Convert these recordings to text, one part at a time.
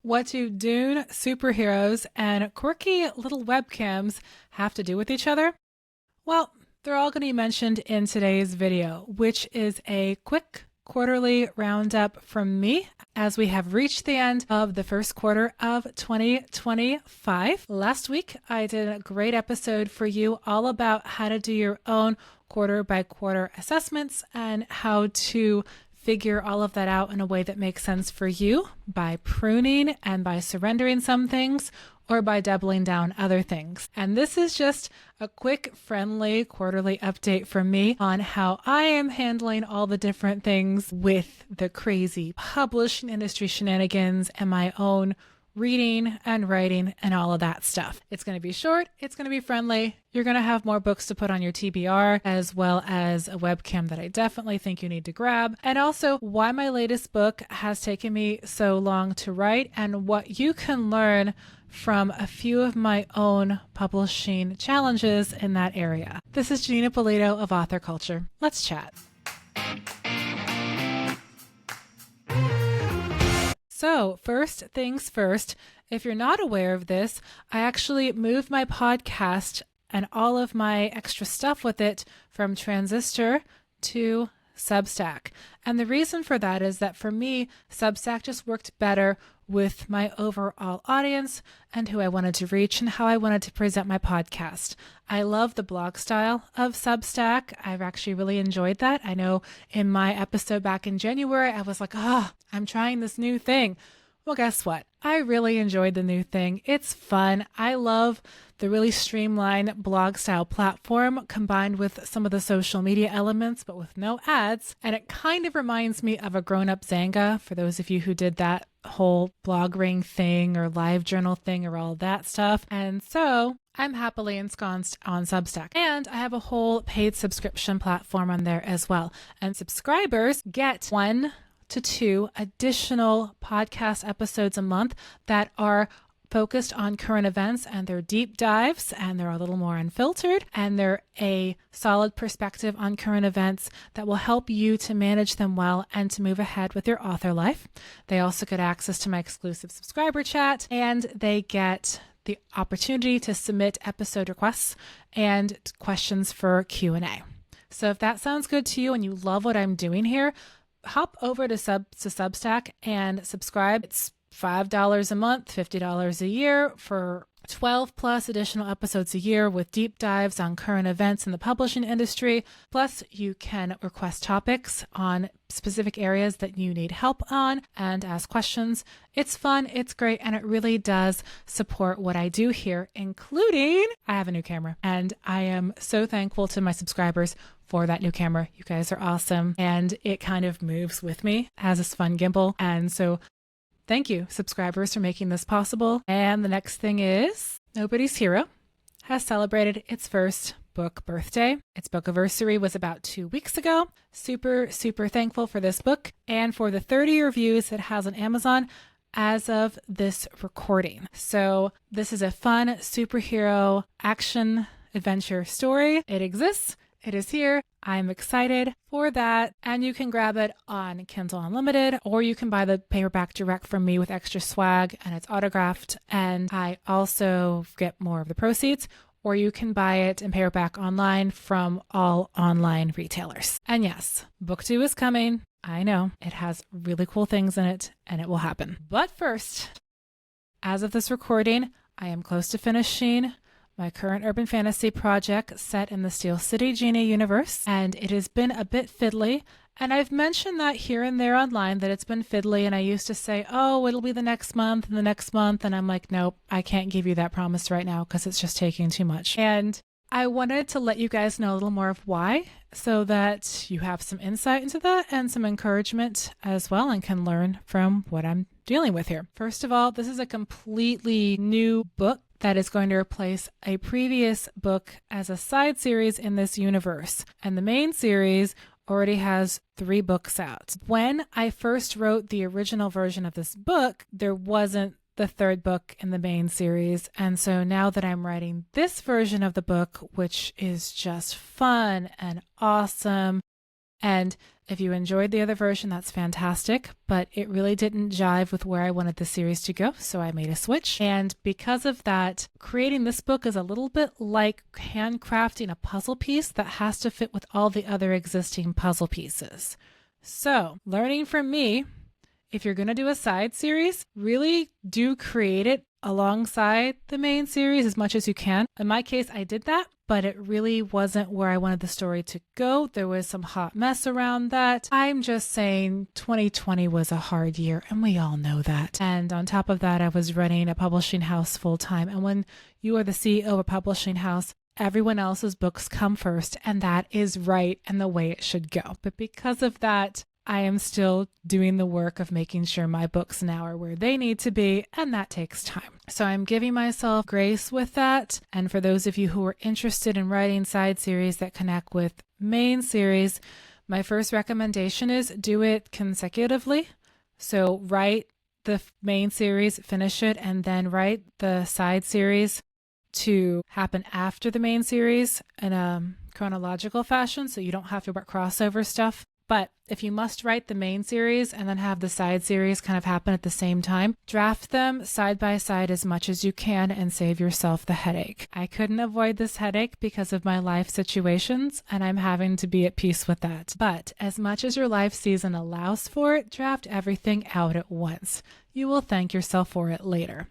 What do Dune, superheroes, and quirky little webcams have to do with each other? Well, they're all going to be mentioned in today's video, which is a quick quarterly roundup from me as we have reached the end of the first quarter of 2025. Last week, I did a great episode for you all about how to do your own quarter by quarter assessments and how to figure all of that out in a way that makes sense for you by pruning and by surrendering some things or by doubling down other things. And this is just a quick, friendly quarterly update from me on how I am handling all the different things with the crazy publishing industry shenanigans and my own reading and writing and all of that stuff. It's going to be short. It's going to be friendly. You're going to have more books to put on your TBR, as well as a webcam that I definitely think you need to grab. And also why my latest book has taken me so long to write and what you can learn from a few of my own publishing challenges in that area. This is Janeen Ippolito of Author Culture. Let's chat. So first things first, if you're not aware of this, I actually moved my podcast and all of my extra stuff with it from Transistor to Substack. And the reason for that is that for me, Substack just worked better with my overall audience and who I wanted to reach and how I wanted to present my podcast. I love the blog style of Substack. I've actually really enjoyed that. I know in my episode back in January, I was like, I'm trying this new thing. Well, guess what? I really enjoyed the new thing. It's fun. I love the really streamlined blog style platform combined with some of the social media elements, but with no ads. And it kind of reminds me of a grown-up Zanga for those of you who did that whole blog ring thing or live journal thing or all that stuff. And so I'm happily ensconced on Substack. And I have a whole paid subscription platform on there as well. And subscribers get 1 to 2 additional podcast episodes a month that are focused on current events, and they're deep dives and they're a little more unfiltered and they're a solid perspective on current events that will help you to manage them well and to move ahead with your author life. They also get access to my exclusive subscriber chat, and they get the opportunity to submit episode requests and questions for Q&A. So if that sounds good to you and you love what I'm doing here, hop over to Substack and subscribe. It's $5 a month, $50 a year for 12 plus additional episodes a year with deep dives on current events in the publishing industry. Plus, you can request topics on specific areas that you need help on and ask questions. It's fun, it's great, and it really does support what I do here, including I have a new camera, and I am so thankful to my subscribers for that new camera. You guys are awesome, and it kind of moves with me, it has this fun gimbal, and so thank you, subscribers, for making this possible. And the next thing is Nobody's Hero has celebrated its first book birthday. Its book anniversary was about 2 weeks ago. Super, super thankful for this book and for the 30 reviews it has on Amazon as of this recording. So this is a fun superhero action adventure story. It exists. It is here. I'm excited for that. And you can grab it on Kindle Unlimited, or you can buy the paperback direct from me with extra swag, and it's autographed. And I also get more of the proceeds, or you can buy it in paperback online from all online retailers. And yes, book 2 is coming. I know it has really cool things in it, and it will happen. But first, as of this recording, I am close to finishing my current urban fantasy project set in the Steel City Genie universe, and it has been a bit fiddly. And I've mentioned that here and there online that it's been fiddly, and I used to say, oh, it'll be the next month and the next month. And I'm like, nope, I can't give you that promise right now because it's just taking too much. And I wanted to let you guys know a little more of why, so that you have some insight into that and some encouragement as well and can learn from what I'm dealing with here. First of all, this is a completely new book that is going to replace a previous book as a side series in this universe. And the main series already has 3 books out. When I first wrote the original version of this book, there wasn't the 3rd book in the main series. And so now that I'm writing this version of the book, which is just fun and awesome, and If you enjoyed the other version, that's fantastic, but it really didn't jive with where I wanted the series to go, so I made a switch. And because of that, creating this book is a little bit like handcrafting a puzzle piece that has to fit with all the other existing puzzle pieces. So, learning from me, if you're going to do a side series, really do create it alongside the main series as much as you can. In my case, I did that, but it really wasn't where I wanted the story to go. There was some hot mess around that. I'm just saying 2020 was a hard year, and we all know that. And on top of that, I was running a publishing house full time. And when you are the CEO of a publishing house, everyone else's books come first, and that is right and the way it should go. But because of that, I am still doing the work of making sure my books now are where they need to be, and that takes time. So I'm giving myself grace with that. And for those of you who are interested in writing side series that connect with main series, my first recommendation is do it consecutively. So write the main series, finish it, and then write the side series to happen after the main series in a chronological fashion, so you don't have to work crossover stuff. But if you must write the main series and then have the side series kind of happen at the same time, draft them side by side as much as you can and save yourself the headache. I couldn't avoid this headache because of my life situations, and I'm having to be at peace with that. But as much as your life season allows for it, draft everything out at once. You will thank yourself for it later.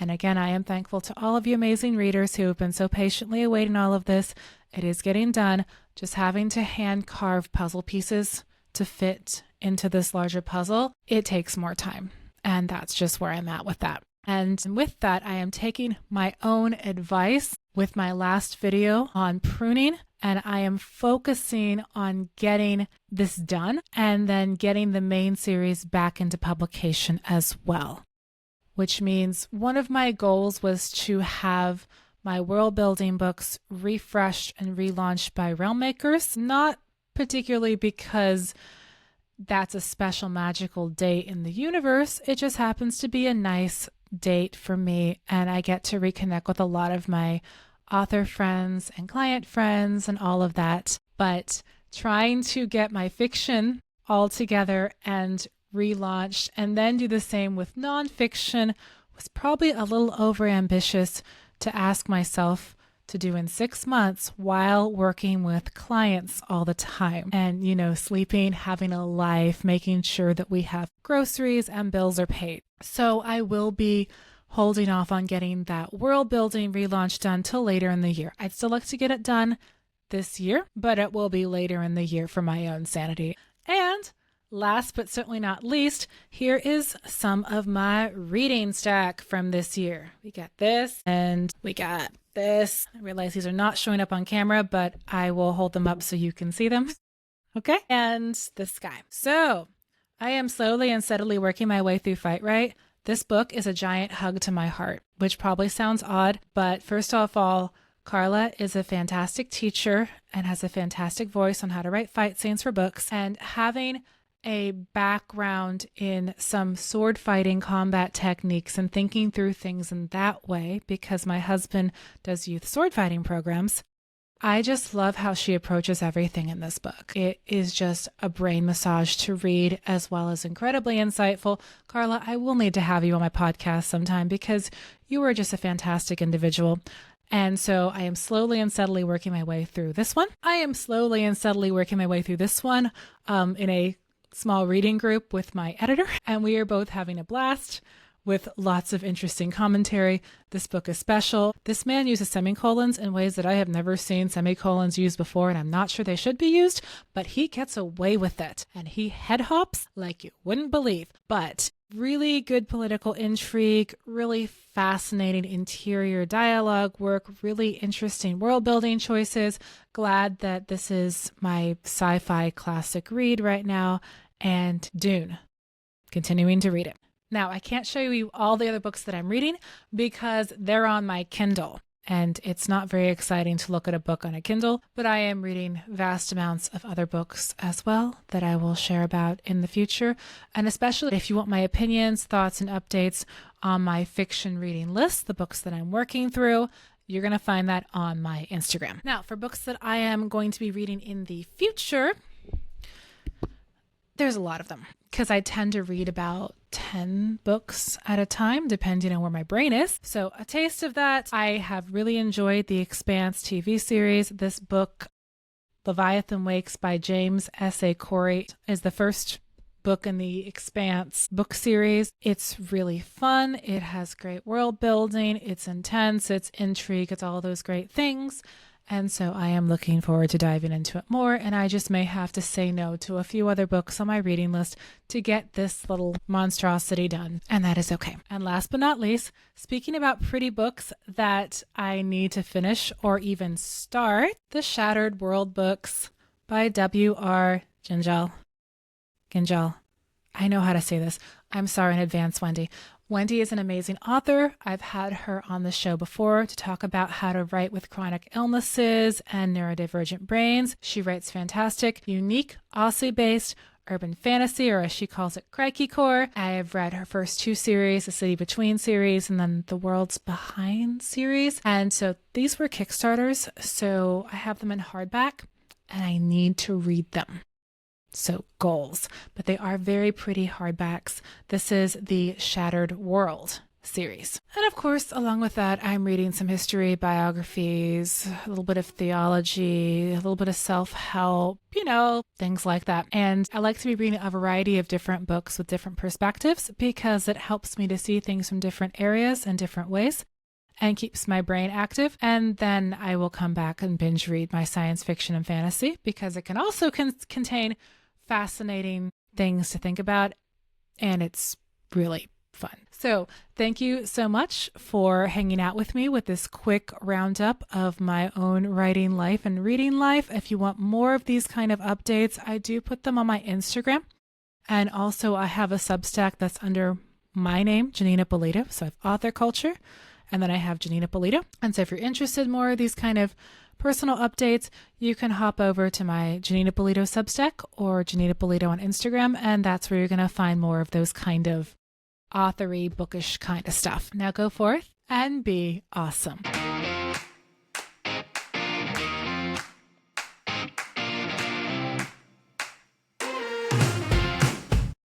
And again, I am thankful to all of you amazing readers who have been so patiently awaiting all of this. It is getting done. Just having to hand carve puzzle pieces to fit into this larger puzzle, it takes more time. And that's just where I'm at with that. And with that, I am taking my own advice with my last video on pruning, and I am focusing on getting this done and then getting the main series back into publication as well. Which means one of my goals was to have my world building books refreshed and relaunched by Realm Makers, not particularly because that's a special magical date in the universe. It just happens to be a nice date for me, and I get to reconnect with a lot of my author friends and client friends and all of that. But trying to get my fiction all together and relaunched and then do the same with nonfiction was probably a little overambitious to ask myself to do in 6 months while working with clients all the time and, sleeping, having a life, making sure that we have groceries and bills are paid. So I will be holding off on getting that world building relaunch done till later in the year. I'd still like to get it done this year, but it will be later in the year for my own sanity. And last but certainly not least, here is some of my reading stack from this year. We got this and we got this. I realize these are not showing up on camera, but I will hold them up so you can see them. Okay. And this guy. So I am slowly and steadily working my way through Fight Right. This book is a giant hug to my heart, which probably sounds odd, but first of all, Carla is a fantastic teacher and has a fantastic voice on how to write fight scenes for books, and having a background in some sword fighting combat techniques and thinking through things in that way, because my husband does youth sword fighting programs. I just love how she approaches everything in this book. It is just a brain massage to read, as well as incredibly insightful. Carla, I will need to have you on my podcast sometime because you are just a fantastic individual. And so I am slowly and steadily working my way through this one. I am slowly and steadily working my way through this one in a small reading group with my editor, and we are both having a blast with lots of interesting commentary. This book is special. This man uses semicolons in ways that I have never seen semicolons used before, and I'm not sure they should be used, but he gets away with it, and he head hops like you wouldn't believe. But really good political intrigue, really fascinating interior dialogue work, really interesting world building choices. Glad that this is my sci-fi classic read right now. And Dune, continuing to read it. Now, I can't show you all the other books that I'm reading because they're on my Kindle, and it's not very exciting to look at a book on a Kindle, but I am reading vast amounts of other books as well that I will share about in the future. And especially if you want my opinions, thoughts, and updates on my fiction reading list, the books that I'm working through, you're going to find that on my Instagram. Now, for books that I am going to be reading in the future, There's a lot of them because I tend to read about 10 books at a time, depending on where my brain is. So a taste of that. I have really enjoyed the Expanse TV series. This book, Leviathan Wakes by James S.A. Corey, is the first book in the Expanse book series. It's really fun. It has great world building. It's intense. It's intrigue. It's all those great things. And so I am looking forward to diving into it more. And I just may have to say no to a few other books on my reading list to get this little monstrosity done. And that is okay. And last but not least, speaking about pretty books that I need to finish or even start, the Shattered World books by W.R. Ginjal. I know how to say this. I'm sorry in advance, Wendy. Wendy is an amazing author. I've had her on the show before to talk about how to write with chronic illnesses and neurodivergent brains. She writes fantastic, unique, Aussie-based urban fantasy, or as she calls it, Crikecore. I have read her first 2 series, the City Between series, and then the Worlds Behind series. And so these were Kickstarters, so I have them in hardback, and I need to read them. So goals, but they are very pretty hardbacks. This is the Shattered World series. And of course, along with that, I'm reading some history, biographies, a little bit of theology, a little bit of self-help, things like that. And I like to be reading a variety of different books with different perspectives because it helps me to see things from different areas and different ways and keeps my brain active. And then I will come back and binge read my science fiction and fantasy because it can also contain fascinating things to think about, and it's really fun. So thank you so much for hanging out with me with this quick roundup of my own writing life and reading life. If you want more of these kind of updates, I do put them on my Instagram. And also I have a Substack that's under my name, Janeen Ippolito. So I have author culture, and then I have Janeen Ippolito. And so if you're interested in more of these kind of personal updates, you can hop over to my Janeen Ippolito Substack or Janeen Ippolito on Instagram, and that's where you're going to find more of those kind of authory, bookish kind of stuff. Now go forth and be awesome.